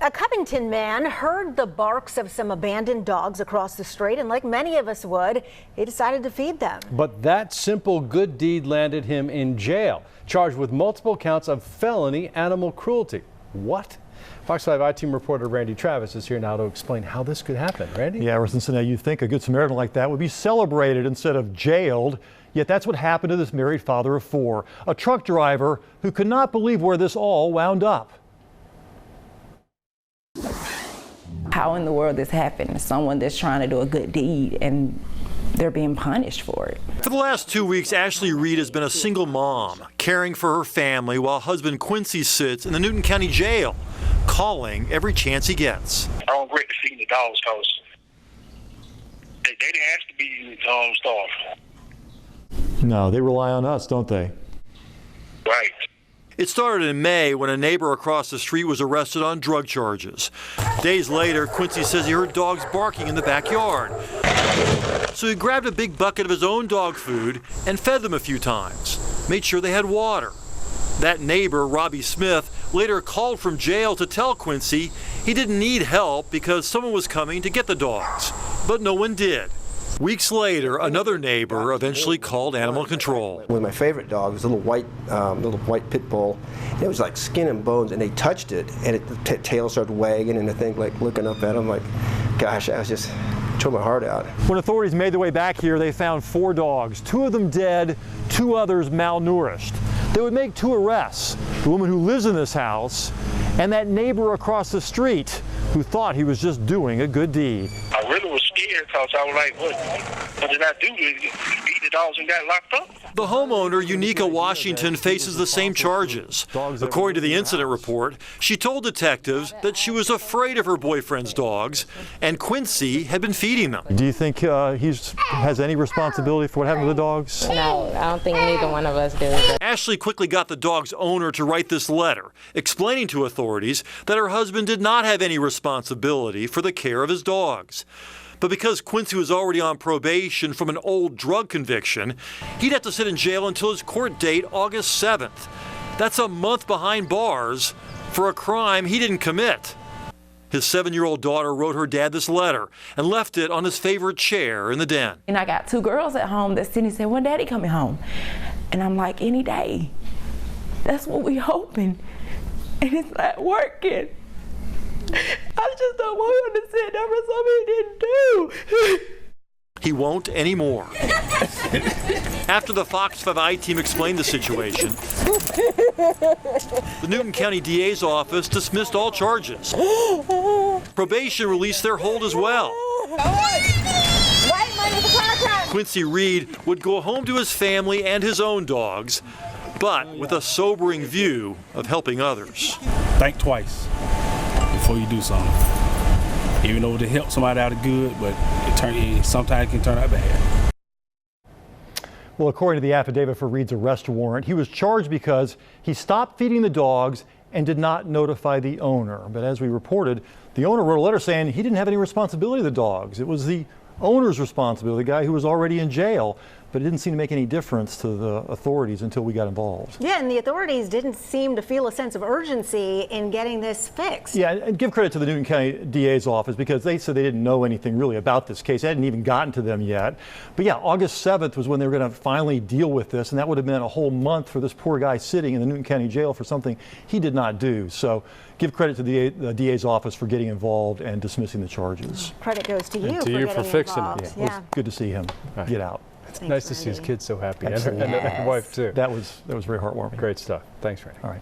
A Covington man heard the barks of some abandoned dogs across the street, and like many of us would, he decided to feed them. But that simple good deed landed him in jail, charged with multiple counts of felony animal cruelty. What? Fox 5 I-Team reporter Randy Travis is here now to explain how this could happen. Randy? Yeah, ever since now you'd think a Good Samaritan like that would be celebrated instead of jailed. Yet that's what happened to this married father of four, a truck driver who could not believe where this all wound up. How in the world this happened? Someone that's trying to do a good deed and they're being punished for it. For the last 2 weeks, Ashley Reid has been a single mom, caring for her family while husband Quincy sits in the Newton County Jail, calling every chance he gets. I don't regret feeding the dogs because they didn't ask to be starved. No, they rely on us, don't they? Right. It started in May when a neighbor across the street was arrested on drug charges. Days later, Quincy says he heard dogs barking in the backyard. So he grabbed a big bucket of his own dog food and fed them a few times, made sure they had water. That neighbor, Robbie Smith, later called from jail to tell Quincy he didn't need help because someone was coming to get the dogs, but no one did. Weeks later, another neighbor eventually called animal control. One of my favorite dogs was a little white pit bull. It was like skin and bones, and they touched it, and the tail started wagging, and the thing like looking up at him, like, gosh, I was just tore my heart out. When authorities made their way back here, they found 4 dogs, 2 of them dead, 2 others malnourished. They would make 2 arrests: the woman who lives in this house and that neighbor across the street who thought he was just doing a good deed. I really was scared because I was like, what did I do? Beat the dogs and got locked up? The homeowner, Unica Washington, faces the same charges. According to the incident report, she told detectives that she was afraid of her boyfriend's dogs, and Quincy had been feeding them. Do you think he has any responsibility for what happened to the dogs? No, I don't think neither one of us do. Ashley quickly got the dog's owner to write this letter, explaining to authorities that her husband did not have any responsibility for the care of his dogs. But because Quincy was already on probation from an old drug conviction, he'd have to sit in jail until his court date, August 7th. That's a month behind bars for a crime he didn't commit. His 7-year-old daughter wrote her dad this letter and left it on his favorite chair in the den. And I got 2 girls at home that Cindy said, "When Daddy coming home?" And I'm like, any day. That's what we hoping. And it's not working. I just don't want him to sit there for something he didn't do. He won't anymore. After the Fox 5 I-Team explained the situation, the Newton County DA's office dismissed all charges. Probation released their hold as well. Quincy Reid would go home to his family and his own dogs, but with a sobering view of helping others. Think twice before you do something. Even though to help somebody out of good, but sometimes it can turn out bad. Well, according to the affidavit for Reid's arrest warrant, he was charged because he stopped feeding the dogs and did not notify the owner. But as we reported, the owner wrote a letter saying he didn't have any responsibility for the dogs. It was the owner's responsibility, the guy who was already in jail. But it didn't seem to make any difference to the authorities until we got involved. Yeah, and the authorities didn't seem to feel a sense of urgency in getting this fixed. Yeah, and give credit to the Newton County DA's office because they said they didn't know anything really about this case. It hadn't even gotten to them yet. But yeah, August 7th was when they were going to finally deal with this, and that would have been a whole month for this poor guy sitting in the Newton County Jail for something he did not do. So give credit to the DA's office for getting involved and dismissing the charges. Credit goes to you, and to you for fixing involved. it. Yeah, it was good to see him get out. It's nice to see his kids so happy, and Absolutely. her wife too. That was very heartwarming. Great stuff. Thanks, Randy. All right.